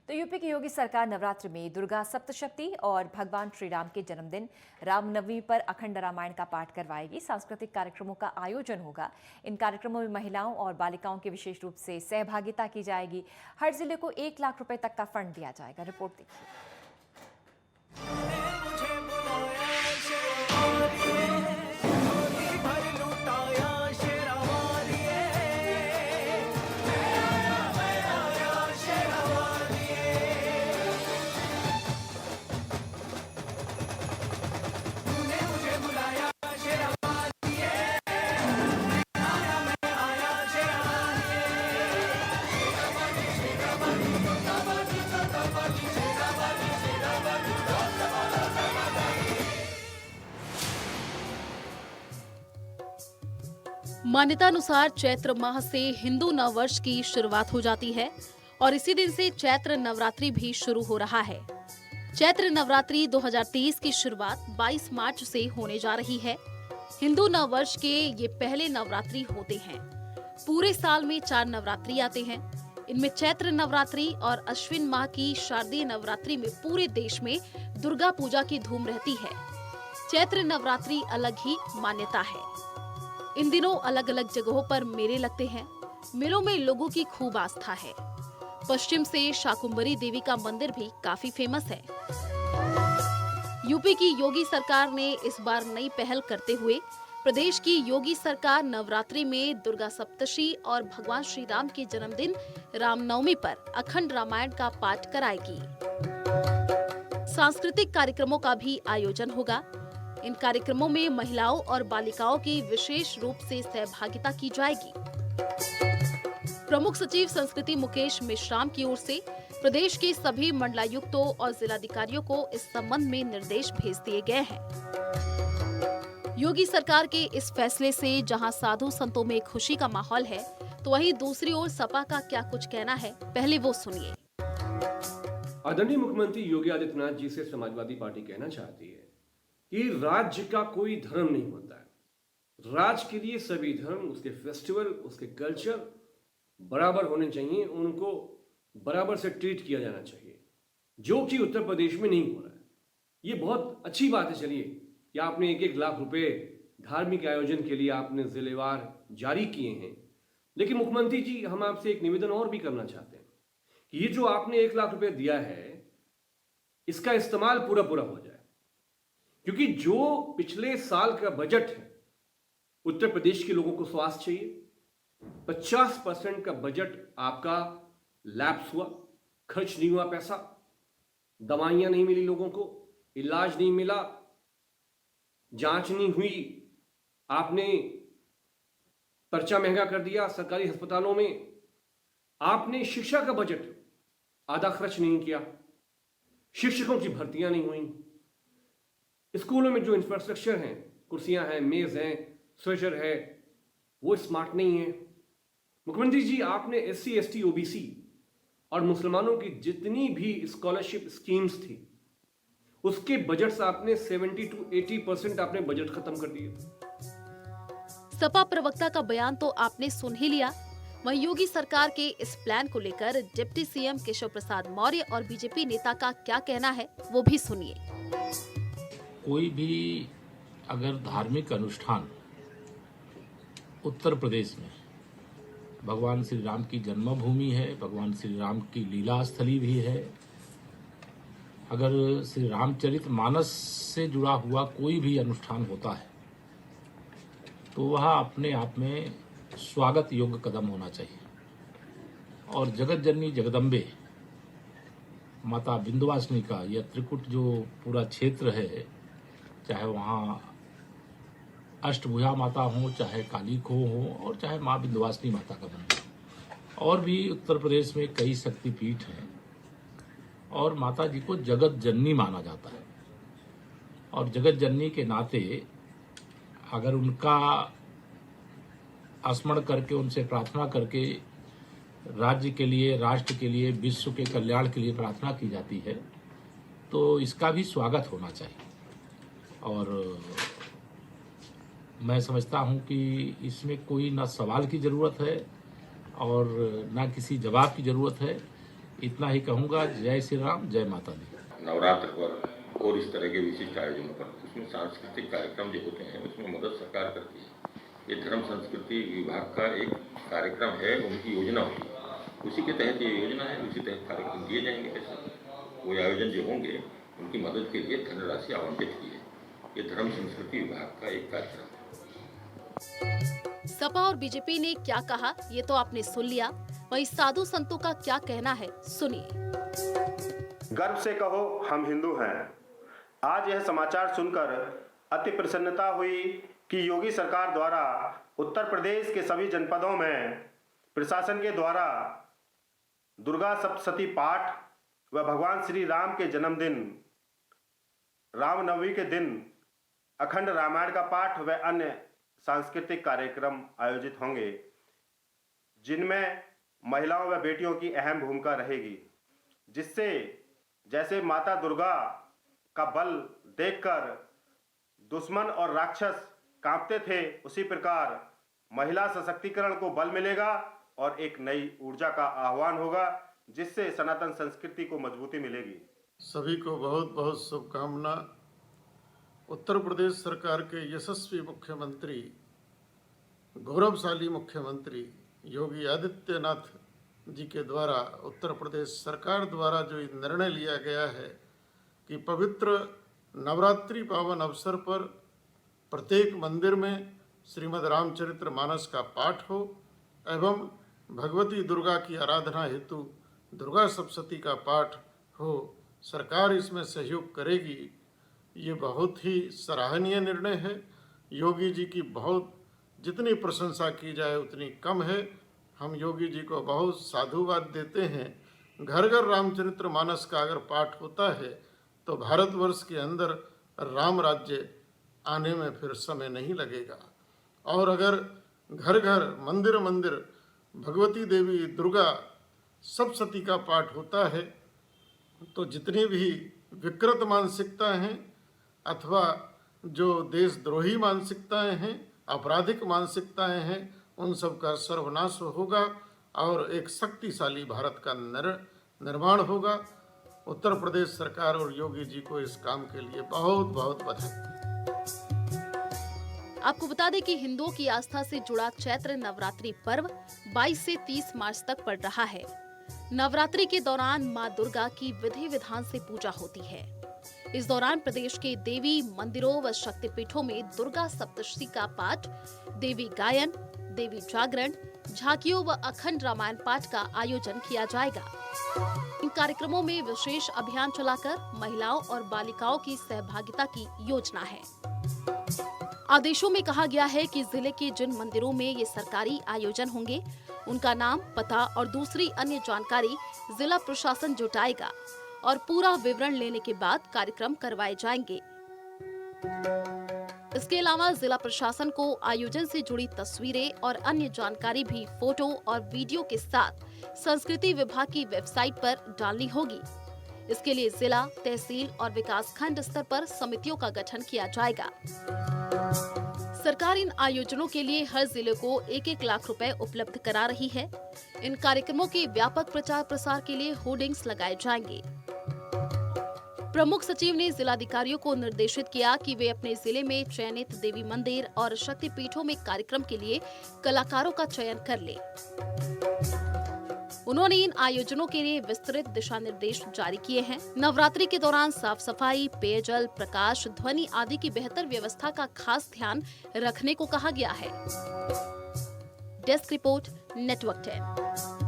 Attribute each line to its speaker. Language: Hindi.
Speaker 1: तो यूपी की योगी सरकार नवरात्र में दुर्गा सप्तशती और भगवान श्री राम के जन्मदिन रामनवमी पर अखंड रामायण का पाठ करवाएगी। सांस्कृतिक कार्यक्रमों का आयोजन होगा। इन कार्यक्रमों में महिलाओं और बालिकाओं की विशेष रूप से सहभागिता की जाएगी। हर जिले को 1 लाख रुपए तक का फंड दिया जाएगा। रिपोर्ट देखिए।
Speaker 2: मान्यतानुसार चैत्र माह से हिंदू नववर्ष की शुरुआत हो जाती है और इसी दिन से चैत्र नवरात्रि भी शुरू हो रहा है। चैत्र नवरात्रि 2023 की शुरुआत 22 मार्च से होने जा रही है। हिंदू नववर्ष के ये पहले नवरात्रि होते हैं। पूरे साल में 4 नवरात्रि आते हैं। इनमें चैत्र नवरात्रि और अश्विन माह की शारदीय नवरात्रि में पूरे देश में दुर्गा पूजा की धूम रहती है। चैत्र नवरात्रि अलग ही मान्यता है। इन दिनों अलग अलग जगहों पर मेले लगते हैं। मेलों में लोगों की खूब आस्था है। पश्चिम से शाकुंभरी देवी का मंदिर भी काफी फेमस है। यूपी की योगी सरकार ने इस बार नई पहल करते हुए प्रदेश की योगी सरकार नवरात्रि में दुर्गा सप्तशी और भगवान श्री राम के जन्मदिन रामनवमी पर अखंड रामायण का पाठ कराएगी। सांस्कृतिक कार्यक्रमों का भी आयोजन होगा। इन कार्यक्रमों में महिलाओं और बालिकाओं की विशेष रूप से सहभागिता की जाएगी। प्रमुख सचिव संस्कृति मुकेश मेश्राम की ओर से प्रदेश के सभी मंडलायुक्तों और जिलाधिकारियों को इस संबंध में निर्देश भेज दिए गए हैं। योगी सरकार के इस फैसले से जहां साधु संतों में खुशी का माहौल है, तो वहीं दूसरी ओर सपा का क्या कुछ कहना है, पहले वो सुनिए।
Speaker 3: आदरणीय मुख्यमंत्री योगी आदित्यनाथ जी से समाजवादी पार्टी कहना चाहती है कि राज्य का कोई धर्म नहीं होता है। राज्य के लिए सभी धर्म, उसके फेस्टिवल, उसके कल्चर बराबर होने चाहिए। उनको बराबर से ट्रीट किया जाना चाहिए, जो कि उत्तर प्रदेश में नहीं हो रहा है। ये बहुत अच्छी बात है। चलिए कि आपने 1-1 लाख रुपए धार्मिक आयोजन के लिए आपने जिलेवार जारी किए हैं, लेकिन मुख्यमंत्री जी, हम आपसे एक निवेदन और भी करना चाहते हैं कि ये जो आपने 1 लाख रुपए दिया है, इसका इस्तेमाल पूरा हो जाए। क्योंकि जो पिछले साल का बजट है, उत्तर प्रदेश के लोगों को स्वास्थ्य चाहिए। 50% का बजट आपका लैप्स हुआ, खर्च नहीं हुआ पैसा, दवाइयां नहीं मिली लोगों को, इलाज नहीं मिला, जांच नहीं हुई, आपने पर्चा महंगा कर दिया सरकारी अस्पतालों में। आपने शिक्षा का बजट आधा खर्च नहीं किया, शिक्षकों की भर्तियां नहीं हुई, स्कूलों में जो इंफ्रास्ट्रक्चर हैं, कुर्सियां हैं, मेज हैं, स्वेटर है, वो स्मार्ट नहीं है। मुख्यमंत्री जी, आपने SC, ST, OBC और मुसलमानों की जितनी भी स्कॉलरशिप स्कीम्स थी, उसके बजट से आपने 70 to 80% आपने बजट खत्म कर दिया।
Speaker 2: सपा प्रवक्ता का बयान तो आपने सुन ही लिया। वहीं योगी सरकार के इस प्लान को लेकर डिप्टी CM केशव प्रसाद मौर्य और बीजेपी नेता का क्या कहना है, वो भी सुनिए।
Speaker 4: कोई भी अगर धार्मिक अनुष्ठान उत्तर प्रदेश में, भगवान श्री राम की जन्मभूमि है, भगवान श्री राम की लीला स्थली भी है, अगर श्री रामचरितमानस से जुड़ा हुआ कोई भी अनुष्ठान होता है, तो वह अपने आप में स्वागत योग्य कदम होना चाहिए। और जगत जननी जगदम्बे माता विंध्यवासिनी का यह त्रिकुट जो पूरा क्षेत्र है, चाहे वहाँ अष्टभुजा माता हो, चाहे काली खो हो, और चाहे माँ विंध्यवासिनी माता का मंदिर, और भी उत्तर प्रदेश में कई शक्तिपीठ हैं, और माता जी को जगत जननी माना जाता है। और जगत जननी के नाते अगर उनका स्मरण करके, उनसे प्रार्थना करके राज्य के लिए, राष्ट्र के लिए, विश्व के कल्याण के लिए प्रार्थना की जाती है, तो इसका भी स्वागत होना चाहिए। और मैं समझता हूं कि इसमें कोई ना सवाल की ज़रूरत है और ना किसी जवाब की ज़रूरत है। इतना ही कहूँगा। जय श्री राम, जय माता दी।
Speaker 5: नवरात्र पर और इस तरह के विशिष्ट आयोजनों पर उसमें सांस्कृतिक कार्यक्रम जो होते हैं उसमें मदद सरकार करती है। ये धर्म संस्कृति विभाग का एक कार्यक्रम है, उनकी योजना होगी, उसी के तहत ये योजना है, उसी तहत कार्यक्रम दिए जाएंगे। पैसे वो आयोजन जो होंगे उनकी मदद के लिए धनराशि आवंटित की है। ये धर्म संस्कृति विभाग का एक कार्यक्रम है।
Speaker 2: सपा और बीजेपी ने क्या कहा ये तो आपने सुन लिया, वहीं साधु संतों का क्या कहना है सुनिए।
Speaker 6: गर्व से कहो हम हिंदू हैं। आज यह समाचार सुनकर अति प्रसन्नता हुई कि योगी सरकार द्वारा उत्तर प्रदेश के सभी जनपदों में प्रशासन के द्वारा दुर्गा सप्तशती पाठ व भगवान श्री राम के जन्मदिन रामनवमी के दिन अखंड रामायण का पाठ व अन्य सांस्कृतिक कार्यक्रम आयोजित होंगे, जिनमें महिलाओं व बेटियों की अहम भूमिका रहेगी, जिससे जैसे माता दुर्गा का बल देखकर दुश्मन और राक्षस कांपते थे, उसी प्रकार महिला सशक्तिकरण को बल मिलेगा और एक नई ऊर्जा का आह्वान होगा, जिससे सनातन संस्कृति को मजबूती मिलेगी।
Speaker 7: सभी को बहुत बहुत शुभकामना। उत्तर प्रदेश सरकार के यशस्वी मुख्यमंत्री, गौरवशाली मुख्यमंत्री योगी आदित्यनाथ जी के द्वारा उत्तर प्रदेश सरकार द्वारा जो निर्णय लिया गया है कि पवित्र नवरात्रि पावन अवसर पर प्रत्येक मंदिर में श्रीमद् रामचरित्र मानस का पाठ हो एवं भगवती दुर्गा की आराधना हेतु दुर्गा सप्तशती का पाठ हो, सरकार इसमें सहयोग करेगी। ये बहुत ही सराहनीय निर्णय है। योगी जी की बहुत जितनी प्रशंसा की जाए उतनी कम है। हम योगी जी को बहुत साधुवाद देते हैं। घर घर रामचरित्र मानस का अगर पाठ होता है तो भारतवर्ष के अंदर राम राज्य आने में फिर समय नहीं लगेगा। और अगर घर घर मंदिर मंदिर भगवती देवी दुर्गा सप्तशती का पाठ होता है तो जितनी भी विकृत मानसिकताएं हैं अथवा जो देशद्रोही मानसिकताएं हैं, आपराधिक मानसिकताएं हैं, उन सब का सर्वनाश होगा और एक शक्तिशाली भारत का निर्माण होगा। उत्तर प्रदेश सरकार और योगी जी को इस काम के लिए बहुत बहुत बधाई।
Speaker 2: आपको बता दें कि हिंदुओं की आस्था से जुड़ा चैत्र नवरात्रि पर्व 22 से 30 मार्च तक पड़ रहा है। नवरात्रि के दौरान मां दुर्गा की विधि विधान से पूजा होती है। इस दौरान प्रदेश के देवी मंदिरों व शक्तिपीठों में दुर्गा सप्तशती का पाठ, देवी गायन, देवी जागरण, झांकियों व अखंड रामायण पाठ का आयोजन किया जाएगा। इन कार्यक्रमों में विशेष अभियान चलाकर महिलाओं और बालिकाओं की सहभागिता की योजना है। आदेशों में कहा गया है कि जिले के जिन मंदिरों में ये सरकारी आयोजन होंगे, उनका नाम, पता और दूसरी अन्य जानकारी जिला प्रशासन जुटाएगा और पूरा विवरण लेने के बाद कार्यक्रम करवाए जाएंगे। इसके अलावा जिला प्रशासन को आयोजन से जुड़ी तस्वीरें और अन्य जानकारी भी फोटो और वीडियो के साथ संस्कृति विभाग की वेबसाइट पर डालनी होगी। इसके लिए जिला, तहसील और विकासखंड स्तर पर समितियों का गठन किया जाएगा। सरकार इन आयोजनों के लिए हर जिले को 1-1 लाख रुपए उपलब्ध करा रही है। इन कार्यक्रमों के व्यापक प्रचार प्रसार के लिए होर्डिंग्स लगाए जाएंगे। प्रमुख सचिव ने जिलाधिकारियों को निर्देशित किया कि वे अपने जिले में चयनित देवी मंदिर और शक्तिपीठों में कार्यक्रम के लिए कलाकारों का चयन कर ले। उन्होंने इन आयोजनों के लिए विस्तृत दिशा निर्देश जारी किए हैं। नवरात्रि के दौरान साफ सफाई, पेयजल, प्रकाश, ध्वनि आदि की बेहतर व्यवस्था का खास ध्यान रखने को कहा गया है। Desk report, network 10।